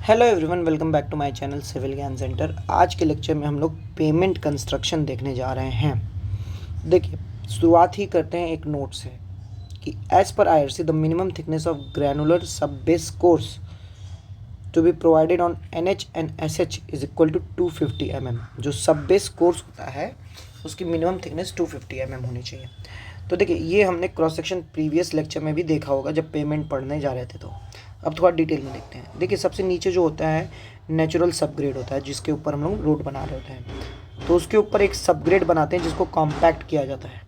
Hello everyone, welcome back to my channel civil Gyan centre. आज के lecture में हम लोग पेमेंट कंस्ट्रक्शन देखने जा रहे हैं। देखिए, शुरुआत ही करते हैं एक नोट से कि as per IRC the minimum thickness of granular sub base course to be provided on NH and SH is equal to 250 mm। जो सब बेस कोर्स होता है उसकी मिनिमम थिकनेस 250 mm होनी चाहिए। तो देखिए, ये हमने क्रॉस सेक्शन प्रीवियस लेक्चर में भी देखा होगा जब पेमेंट पढ़ने जा रहे थे। तो अब थोड़ा डिटेल में देखते हैं। देखिए, सबसे नीचे जो होता है नेचुरल सबग्रेड होता है, जिसके ऊपर हम लोग रोड बना रहे होते हैं। तो उसके ऊपर एक सबग्रेड बनाते हैं जिसको कॉम्पैक्ट किया जाता है।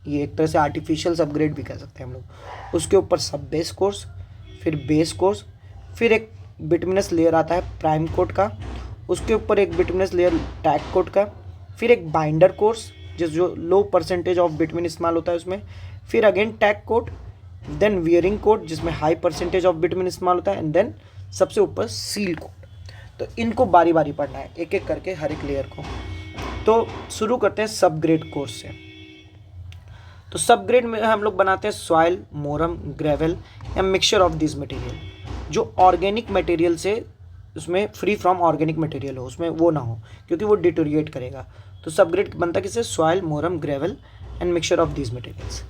ये एक तरह से आर्टिफिशियल सबग्रेड भी कह सकते हैं हम लोग। उसके ऊपर सब बेस कोर्स, फिर बेस कोर्स, फिर एक बिटुमिनस लेयर आता है प्राइम कोट का, उसके ऊपर एक बिटुमिनस लेयर टैग कोट का, फिर एक बाइंडर कोर्स जो लो परसेंटेज ऑफ बिटुमिन इस्तेमाल होता है उसमें, फिर again tack coat, then wearing coat जिसमें हाई परसेंटेज ऑफ बिटुमिन इस्तेमाल होता है, एंड देन सबसे ऊपर सील कोट। तो इनको बारी बारी पढ़ना है एक एक करके हर एक लेयर को। तो शुरू करते हैं सब ग्रेड कोर्स से। तो सब ग्रेड में हम लोग बनाते हैं सॉइल, मोरम, ग्रेवल या मिक्सचर ऑफ दिस मटेरियल। जो ऑर्गेनिक मटेरियल से उसमें फ्री फ्रॉम ऑर्गेनिक मटेरियल हो, उसमें वो ना हो क्योंकि वो डिटोरिएट करेगा। तो सब ग्रेड बनता किससे? Soil, murrum, gravel and mixture of this materials.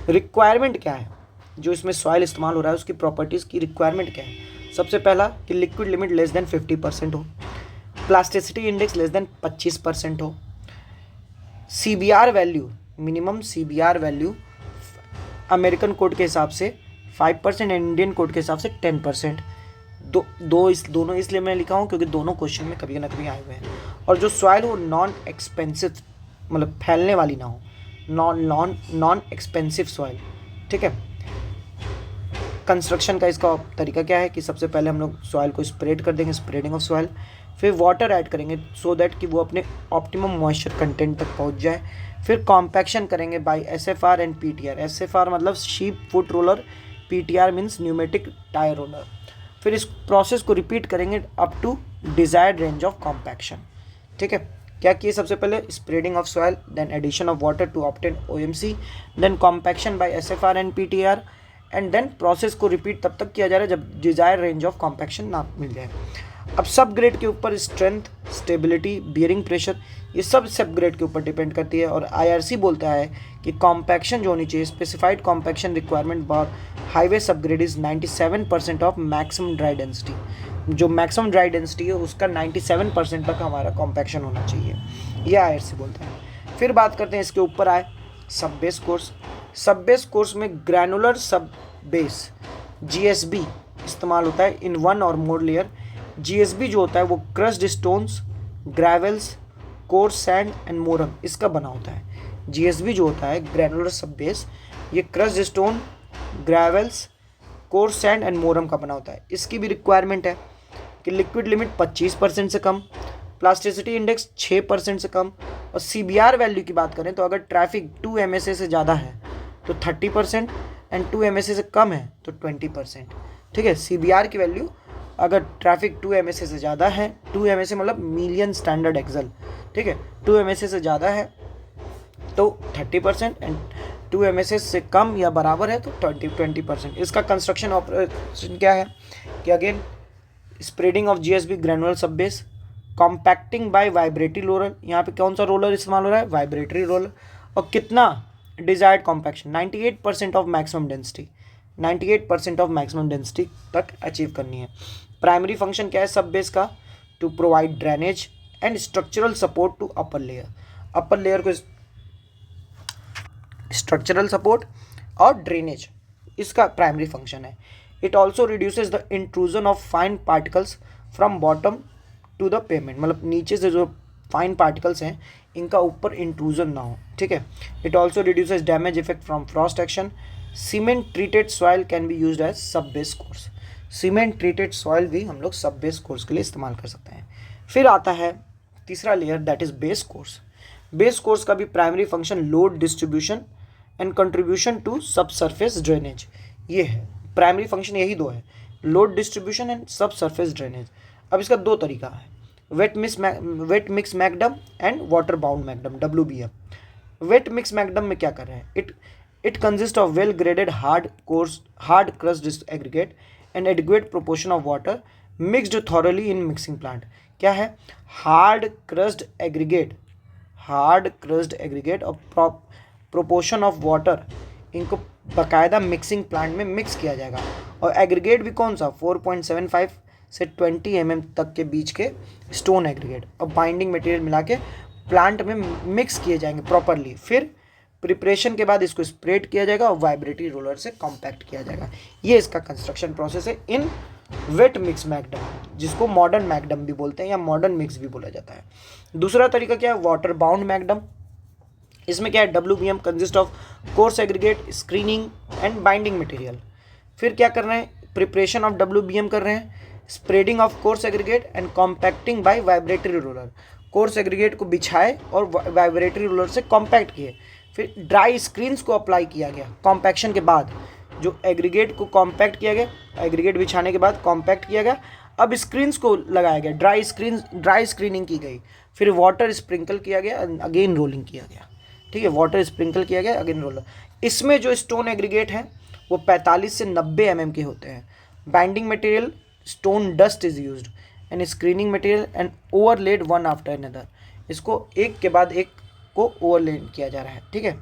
Requirement क्या है? जो इसमें सॉइल इस्तेमाल हो रहा है उसकी प्रॉपर्टीज़ की रिक्वायरमेंट क्या है? सबसे पहला कि लिक्विड लिमिट लेस देन 50% हो, प्लास्टिसिटी इंडेक्स लेस देन 25% हो, CBR value, minimum CBR value American code के हिसाब से 5% एंड इंडियन कोड के हिसाब से 10%। दोनों इसलिए मैं लिखा हूँ क्योंकि दोनों क्वेश्चन में कभी ना कभी आए हुए हैं। और जो सॉइल हो नॉन एक्सपेंसिव, मतलब फैलने वाली ना हो, नॉन एक्सपेंसिव सॉइल। ठीक है। कंस्ट्रक्शन का इसका तरीका क्या है कि सबसे पहले हम लोग सॉइल को स्प्रेड कर देंगे, स्प्रेडिंग ऑफ सॉइल, फिर वाटर ऐड करेंगे सो दैट कि वो अपने ऑप्टिमम मॉइस्चर कंटेंट तक पहुंच जाए। फिर कॉम्पैक्शन करेंगे by SFR and PTR। SFR मतलब sheep foot roller, PTR means pneumatic tyre roller. फिर इस प्रोसेस को रिपीट करेंगे up to desired range of compaction. ठीक है। क्या किए? सबसे पहले spreading of soil, then addition of water to obtain OMC, then compaction by SFR and PTR, and then process को रिपीट तब तक किया जा रहा है जब डिजायर रेंज ऑफ कॉम्पैक्शन ना मिल जाए। अब सब ग्रेड के ऊपर स्ट्रेंथ, स्टेबिलिटी, बियरिंग प्रेशर, ये सब ग्रेड के ऊपर डिपेंड करती है। और IRC बोलता है कि कॉम्पैक्शन जो होनी चाहिए, specified compaction requirement for highway sub grade is 97% of maximum dry density. जो मैक्सिमम ड्राई डेंसिटी है उसका 97% तक हमारा कॉम्पैक्शन होना चाहिए, यह IRC बोलता है। फिर बात करते हैं इसके ऊपर आए सब बेस कोर्स। सब बेस कोर्स में ग्रैनुलर सब बेस GSB इस्तेमाल होता है इन वन और मोर लेयर। GSB जो होता है वो crushed stones, gravels, coarse sand and murrum इसका बना होता है। GSB जो होता है ग्रैनुलर सब बेस, ये crushed stone, gravels, coarse sand and murrum का बना होता है। इसकी भी रिक्वायरमेंट है कि लिक्विड लिमिट 25% से कम, प्लास्टिसिटी इंडेक्स 6% से कम, और CBR वैल्यू की बात करें तो अगर ट्रैफिक 2 MSA से ज़्यादा है तो 30% एंड 2 MSA से कम है तो 20%। ठीक है। CBR की वैल्यू अगर ट्रैफिक 2 MSA से ज़्यादा है, 2 MSA मतलब मिलियन स्टैंडर्ड एक्सल, ठीक है, 2 MSA से ज़्यादा है तो 30% एंड 2 MSA से कम या बराबर है तो 20%। इसका कंस्ट्रक्शन ऑपरेशन क्या है कि again spreading of GSB granular sub base, compacting by vibratory roller. यहाँ पे कौन सा रोलर इस्तेमाल हो रहा है? Vibratory roller. और कितना desired compaction? 98% of maximum density, 98% of maximum density तक अचीव करनी है। प्राइमरी फंक्शन क्या है सब बेस का? To provide drainage and structural support to upper layer. Upper layer को स्ट्रक्चरल सपोर्ट और ड्रेनेज इसका प्राइमरी फंक्शन है। It also reduces the intrusion of fine particles from bottom to the pavement, मतलब नीचे से जो fine particles हैं इनका ऊपर इंट्रूजन ना हो। ठीक है। It also reduces damage effect from frost action. Cement treated soil can be used as sub base course. Cement treated soil भी हम लोग सब बेस कोर्स के लिए इस्तेमाल कर सकते हैं। फिर आता है तीसरा layer, that is base course. Base course का भी primary function load distribution and contribution to subsurface drainage. ये है प्राइमरी फंक्शन, यही दो है, load distribution and subsurface drainage. अब इसका दो तरीका है, wet mix macadam and water bound macadam, WBM। Wet mix macadam में क्या कर रहे हैं? It consist of well graded hard crust aggregate and adequate proportion of water mixed thoroughly in mixing plant. क्या है? हार्ड क्रस्ड एग्रीगेट और proportion of water, इनको बाकायदा मिक्सिंग प्लांट में मिक्स किया जाएगा। और एग्रीगेट भी कौन सा? 4.75 से 20 mm तक के बीच के स्टोन एग्रीगेट और बाइंडिंग मटेरियल मिला के प्लांट में मिक्स किए जाएंगे प्रॉपरली। फिर प्रिपरेशन के बाद इसको स्प्रेड किया जाएगा और वाइब्रेटरी रोलर से कॉम्पैक्ट किया जाएगा। ये इसका कंस्ट्रक्शन प्रोसेस है इन वेट मिक्स मैकडम, जिसको मॉडर्न मैकडम भी बोलते हैं या मॉडर्न मिक्स भी बोला जाता है। दूसरा तरीका क्या है? Water bound McAdam. इसमें क्या है? WBM consist of course aggregate, screening and binding material. फिर क्या कर रहे हैं? प्रिपरेशन ऑफ WBM कर रहे हैं, spreading of course aggregate and compacting by vibratory roller. Course aggregate को बिछाए और वाइब्रेटरी रोलर से कॉम्पैक्ट किए। फिर ड्राई स्क्रीन्स को अप्लाई किया गया कॉम्पैक्शन के बाद। जो एग्रीगेट को कॉम्पैक्ट किया गया, एग्रीगेट बिछाने के बाद कॉम्पैक्ट किया गया, अब स्क्रीन्स को लगाया गया, ड्राई स्क्रीनिंग की गई। फिर वाटर स्प्रिंकल किया गया, अगेन रोलिंग किया गया। ठीक है, वाटर स्प्रिंकल किया गया, अगेन रोलर। इसमें जो स्टोन एग्रीगेट हैं वो 45 से 90 mm के होते हैं। Binding material stone dust is used and screening material and overlaid one after another. इसको एक के बाद एक को ओवरलेड किया जा रहा है। ठीक है,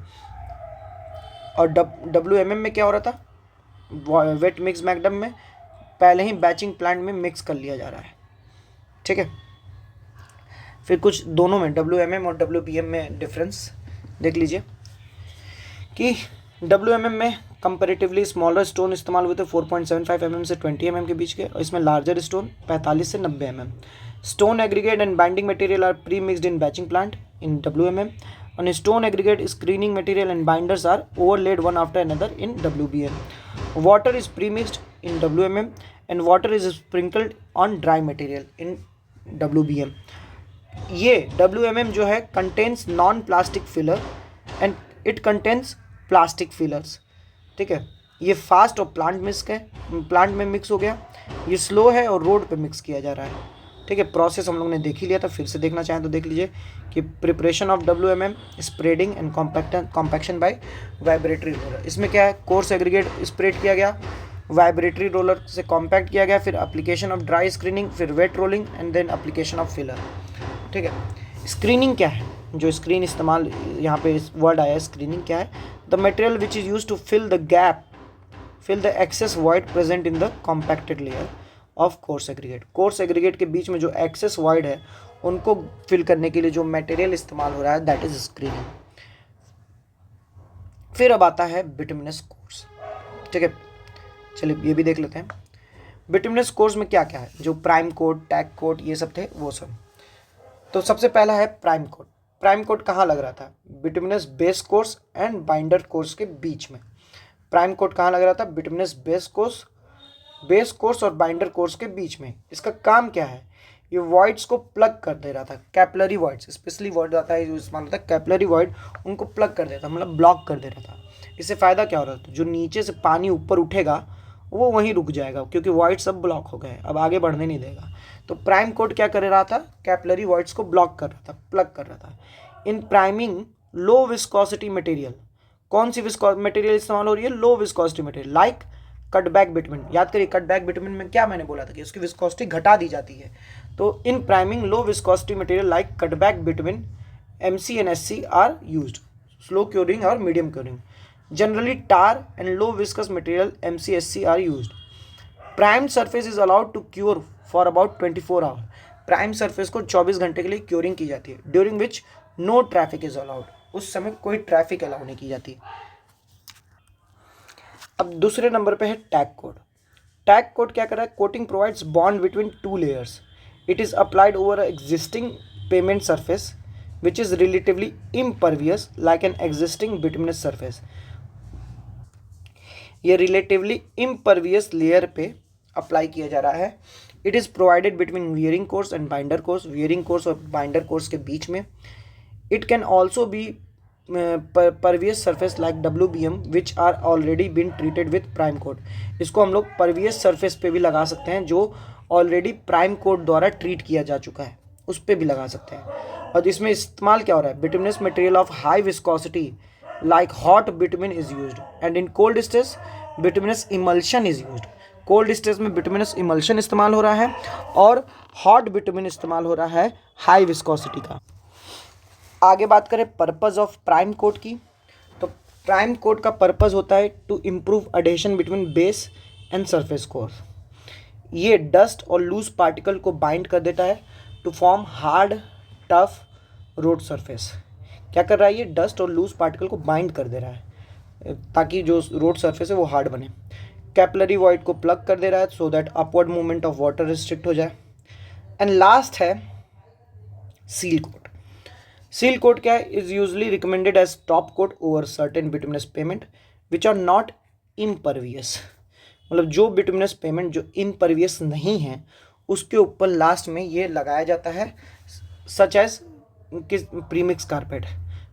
और WMM में क्या हो रहा था? वेट मिक्स मैकडम में पहले ही बैचिंग प्लांट में मिक्स कर लिया जा रहा है। ठीक है, फिर कुछ दोनों में WMM और WBM में डिफरेंस देख लीजिए कि WMM में कंपैरेटिवली स्मॉलर स्टोन इस्तेमाल हुए थे 4.75 mm से 20 mm के बीच के, और इसमें लार्जर स्टोन 45 से 90 mm। Stone aggregate and binding material are pre mixed in batching plant in WMM, and stone aggregate screening material and binders are overlaid one after another in WBM. Water is premixed in WMM and water is sprinkled on dry material in WBM. ये WMM जो है contains non plastic filler and it contains plastic fillers. ठीक है, ये fast और plant में mix हो गया, ये स्लो है और रोड पे मिक्स किया जा रहा है। ठीक है, प्रोसेस हम लोग ने देख ही लिया था, फिर से देखना चाहें तो देख लीजिए कि preparation of WMM, spreading and compaction by vibratory roller. इसमें क्या है? कोर्स एग्रीगेट स्प्रेड किया गया, वाइब्रेटरी रोलर से कॉम्पैक्ट किया गया, फिर एप्लीकेशन ऑफ ड्राई स्क्रीनिंग, फिर wet rolling and then application of filler. ठीक है, स्क्रीनिंग क्या है? जो स्क्रीन इस्तेमाल यहाँ पे वर्ड आया है स्क्रीनिंग, क्या है? The material which is use to fill the excess void present in the compacted layer of course aggregate. Course aggregate के बीच में जो एक्सेस वॉइड है उनको फिल करने के लिए जो मटेरियल इस्तेमाल हो रहा है दैट इज स्क्रीनिंग। फिर अब आता है बिटुमिनस कोर्स। ठीक है, चलिए ये भी देख लेते हैं। बिटुमिनस कोर्स में क्या क्या है? जो प्राइम कोट, टैग कोट, ये सब थे वो सब। तो सबसे पहला है प्राइम कोट। प्राइम कोट कहाँ लग रहा था? Bituminous base course and binder course के बीच में। प्राइम कोट कहाँ लग रहा था? बिटुमिनस बेस कोर्स और बाइंडर कोर्स के बीच में। इसका काम क्या है? ये वॉइड्स को प्लग कर दे रहा था, कैपिलरी वॉइड्स, स्पेशली वर्ड आता है जो इस्तेमाल होता है कैपिलरी वॉइड, उनको प्लग कर देता, मतलब ब्लॉक कर दे रहा था। इससे फ़ायदा क्या हो रहा था? जो नीचे से पानी ऊपर उठेगा वो वहीं रुक जाएगा, क्योंकि वॉइड सब ब्लॉक हो गए, अब आगे बढ़ने नहीं देगा। तो प्राइम कोट क्या कर रहा था? कैपिलरी वॉइड्स को ब्लॉक कर रहा था, प्लग कर रहा था। इन प्राइमिंग लो विस्कोसिटी मटेरियल, कौन सी मटेरियल इस्तेमाल हो रही है? लो viscosity material like cutback bitumen. याद करिए कटबैक बिटुमिन में क्या मैंने बोला था कि उसकी विस्कोसिटी घटा दी जाती है। तो in priming low viscosity material like cutback bitumen MC and SC are used, slow curing और medium curing. Generally tar and low viscous material MC SC are used. Prime surface is allowed to cure for about 24 hour. Prime surface को 24 घंटे के लिए curing की जाती है, during which no traffic is allowed. उस समय कोई ट्रैफिक अलाउ नहीं की जाती। अब दूसरे नंबर पे है टैग कोट। टैग कोट क्या कर रहा है? Coating provides bond between two layers. It is applied over existing pavement surface which is relatively impervious like an existing bituminous surface. ये रिलेटिवली इम्परवियस लेयर पे अप्लाई किया जा रहा है। It is provided between wearing course and binder course, wearing course और binder course के बीच में। It can also be pervious surface like WBM which are already been treated with prime coat. इसको हम लोग परवियस सरफेस पे भी लगा सकते हैं जो ऑलरेडी प्राइम कोट द्वारा ट्रीट किया जा चुका है, उस पर भी लगा सकते हैं। और इसमें इस्तेमाल क्या हो रहा है? Bituminous material of high viscosity like hot bitumen is used and in cold stage bituminous emulsion is used. Cold stage में बिटुमिनस इमल्शन इस्तेमाल हो रहा है और हॉट बिटुमिन इस्तेमाल हो रहा है हाई विस्कोसिटी का। आगे बात करें पर्पस ऑफ प्राइम कोट की, तो प्राइम कोट का पर्पस होता है to improve adhesion between base and surface course. ये डस्ट और लूज पार्टिकल को बाइंड कर देता है to form hard tough road surface. क्या कर रहा है ये, डस्ट और लूज पार्टिकल को बाइंड कर दे रहा है ताकि जो रोड सरफेस है वो हार्ड बने। कैपिलरी वॉइड को प्लग कर दे रहा है so that upward movement of water restrict हो जाए। एंड लास्ट है सील कोट। सील कोट क्या है, is usually recommended as top coat over certain bituminous pavement which are not impervious. मतलब जो बिटुमिनस पेमेंट जो इम्परवियस नहीं है उसके ऊपर लास्ट में ये लगाया जाता है, such as premix carpet.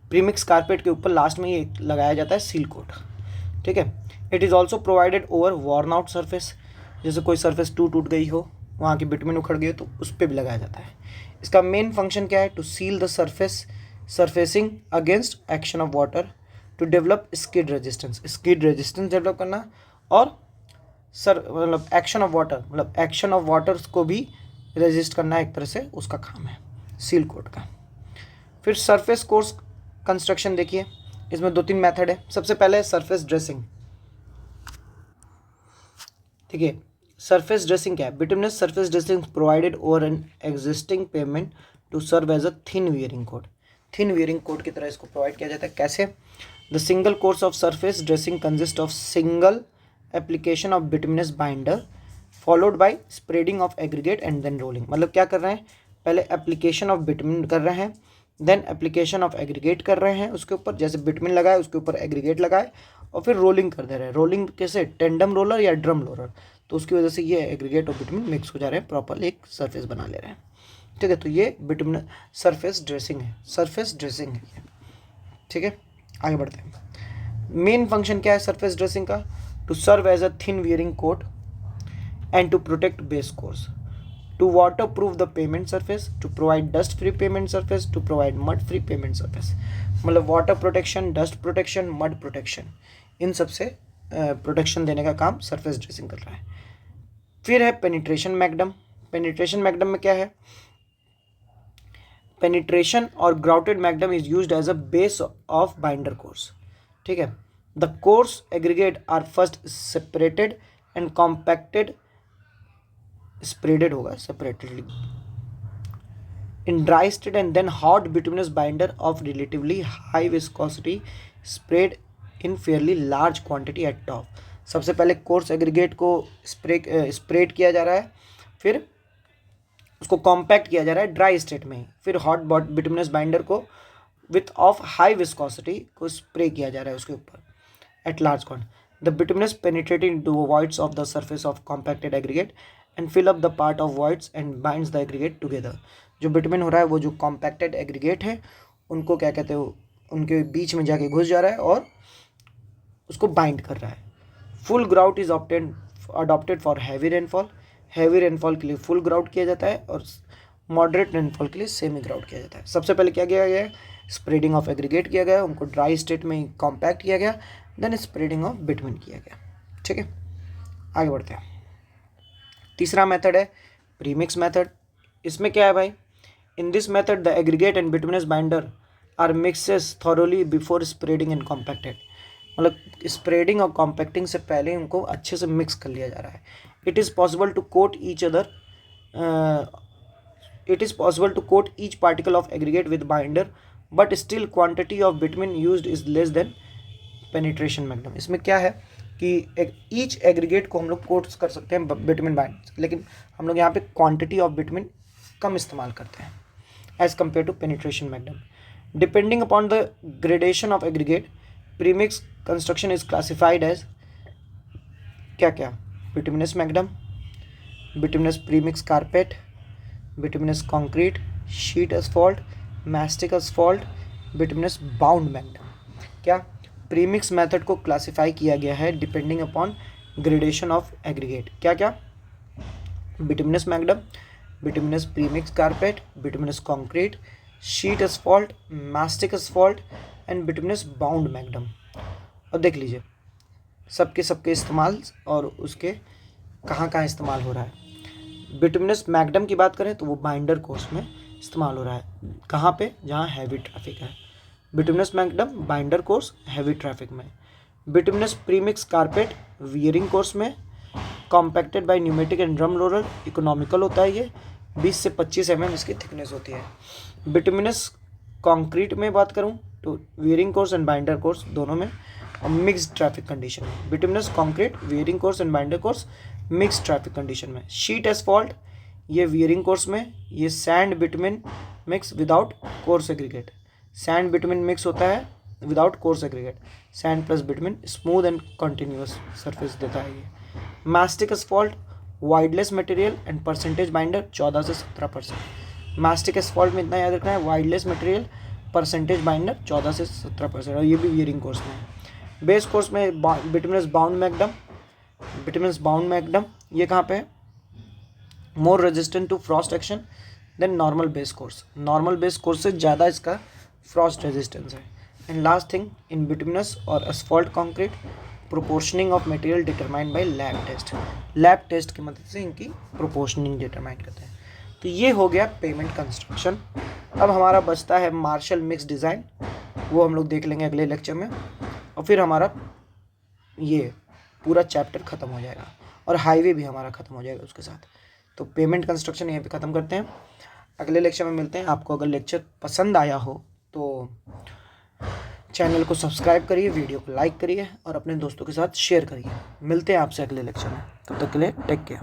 Premix carpet के ऊपर लास्ट में ये लगाया जाता है सील कोट। ठीक है, it is also provided over worn out surface, जैसे कोई सरफेस टूट गई हो, वहाँ की बिटुमिन उखड़ गई हो तो उस पर भी लगाया जाता है। इसका मेन फंक्शन क्या है, to seal the surfacing against action of water, to develop skid resistance develop करना, और मतलब एक्शन ऑफ वाटर, मतलब एक्शन ऑफ वाटर को भी रेजिस्ट करना एक तरह से उसका काम है सील कोट का। फिर सरफेस कोर्स कंस्ट्रक्शन देखिए, इसमें 2-3 मेथड है। सबसे पहले है सरफेस ड्रेसिंग। ठीक है, सरफेस ड्रेसिंग क्या है, bituminous surface dressing provided over an existing pavement to serve as a thin wearing coat. Thin wearing coat की तरह इसको प्रोवाइड किया जाता है। कैसे, the single course of surface dressing consist of single application of bituminous binder followed by spreading of aggregate and then rolling. मतलब क्या कर रहे हैं, पहले एप्लीकेशन ऑफ बिटुमिन कर रहे हैं, देन एप्लीकेशन ऑफ एग्रीगेट कर रहे हैं उसके ऊपर, जैसे बिटुमिन लगाए उसके ऊपर एग्रीगेट लगाए, और फिर रोलिंग कर दे रहे हैं। रोलिंग कैसे, टेंडम रोलर या ड्रम रोलर, तो उसकी वजह से ये एग्रीगेट और बिटुमिन मिक्स हो जा रहे हैं, प्रॉपर एक सरफेस बना ले रहे हैं। ठीक है, तो ये बिटुमिन सरफेस ड्रेसिंग है, सरफेस ड्रेसिंग है ये। ठीक है, आगे बढ़ते हैं। मेन फंक्शन क्या है सरफेस ड्रेसिंग का, to serve as a thin wearing coat and to protect base course, to waterproof the pavement surface, to provide dust free pavement surface, to provide mud free pavement surface। मतलब water protection, dust protection, mud protection, इन सब से protection देने का काम surface dressing कर रहा है। फिर है पेनिट्रेशन मैग्डम। पेनिट्रेशन मैग्डम में क्या है, पेनिट्रेशन और grouted macadam is used as a base of binder course. ठीक है, the coarse aggregate are first separated and compacted, spreaded होगा separatedly in dry state and then hot bituminous binder of relatively high viscosity spread in fairly large quantity at top. सबसे पहले course aggregate को spread किया जा रहा है, फिर उसको कॉम्पैक्ट किया जा रहा है ड्राई स्टेट में, फिर हॉट बिटुमिनस बाइंडर को विथ ऑफ हाई विस्कोसिटी को स्प्रे किया जा रहा है उसके ऊपर at large quantity. The bituminous penetrated into voids of the surface of compacted aggregate and fill up the part of voids and binds the aggregate together. जो bitumen हो रहा है वो जो कॉम्पैक्टेड एग्रीगेट है उनको क्या कहते हो, उनके बीच में जाके घुस जा रहा है और उसको बाइंड कर रहा है। Full grout is adopted for heavy rainfall. Heavy rainfall के लिए फुल ग्राउट किया जाता है और मॉडरेट रेनफॉल के लिए सेमी ग्राउट किया जाता है। सबसे पहले क्या किया गया है, स्प्रेडिंग ऑफ एग्रीगेट किया गया, उनको ड्राई स्टेट में कॉम्पैक्ट किया गया, देन स्प्रेडिंग ऑफ बिटुमिन किया गया। ठीक है, आगे बढ़ते हैं। तीसरा मेथड है प्रीमिक्स मेथड। इसमें क्या है भाई, in this method the aggregate and bituminous binder are mixes thoroughly before spreading and compacted. मतलब स्प्रेडिंग और कॉम्पैक्टिंग से पहले उनको अच्छे से मिक्स कर लिया जा रहा है। It is possible to coat each particle of aggregate with binder but still quantity of bitumen used is less than penetration macadam. इसमें क्या है कि ईच एग्रीगेट को हम लोग कोट्स कर सकते हैं बिटुमिन बाइंड, लेकिन हम लोग यहाँ पे क्वांटिटी ऑफ बिटुमिन कम इस्तेमाल करते हैं as compare to penetration macadam. Depending upon the gradation of aggregate, premix construction is classified as क्या क्या, bituminous macadam, bituminous premix carpet, bituminous concrete, sheet asphalt, mastic asphalt, bituminous bound macadam. क्या, premix method को classify किया गया है depending upon gradation of aggregate. क्या क्या, bituminous macadam, bituminous premix carpet, bituminous concrete, sheet asphalt, mastic asphalt and bituminous bound macadam. और देख लीजिए सबके इस्तेमाल और उसके कहाँ कहाँ इस्तेमाल हो रहा है। बिटुमिनस मैग्डम की बात करें तो वो बाइंडर कोर्स में इस्तेमाल हो रहा है। कहाँ पे? जहाँ हैवी ट्रैफिक है। Bituminous macadam binder course heavy traffic में। Bituminous premix carpet wearing course में। Compacted by pneumatic and drum roller economical होता है ये, 20 से 25 mm इसकी थिकनेस होती है। बिटुमिनस कंक्रीट में बात करूं तो wearing course and binder course दोनों में और मिक्स्ड ट्रैफिक कंडीशन में। Bituminous concrete wearing course and binder course mixed traffic condition में। शीट एसफॉल्ट ये वियरिंग कोर्स में। ये sand bitumen mix without coarse aggregate. Sand bitumen mix होता है without coarse aggregate. Sand plus bitumen smooth and continuous surface देता है ये। Mastic asphalt voidless material and percentage binder 14 से 17%। मास्टिक एसफॉल्ट में इतना याद रखना है, वाइडलेस मटेरियल परसेंटेज बाइंडर 14 से 17%, और ये भी वियरिंग कोर्स में है। बेस कोर्स में bituminous bound macadam. Bituminous bound macadam ये कहाँ पे है? More resistant to frost action than normal base course. Normal base course से ज़्यादा इसका फ्रॉस्ट रेजिस्टेंस है। And last thing, in bituminous और asphalt concrete proportioning of material determined by lab test. Lab test की मदद से इनकी प्रोपोर्शनिंग डिटरमाइन करते हैं। तो ये हो गया पेमेंट कंस्ट्रक्शन। अब हमारा बचता है मार्शल मिक्स डिज़ाइन, वो हम लोग देख लेंगे अगले लेक्चर में, और फिर हमारा ये पूरा चैप्टर ख़त्म हो जाएगा और हाईवे भी हमारा ख़त्म हो जाएगा उसके साथ। तो पेमेंट कंस्ट्रक्शन यहीं पे ख़त्म करते हैं, अगले लेक्चर में मिलते हैं। आपको अगर लेक्चर पसंद आया हो तो चैनल को सब्सक्राइब करिए, वीडियो को लाइक करिए और अपने दोस्तों के साथ शेयर करिए। मिलते हैं आपसे अगले लेक्चर में, तब तक के लिए टेक केयर।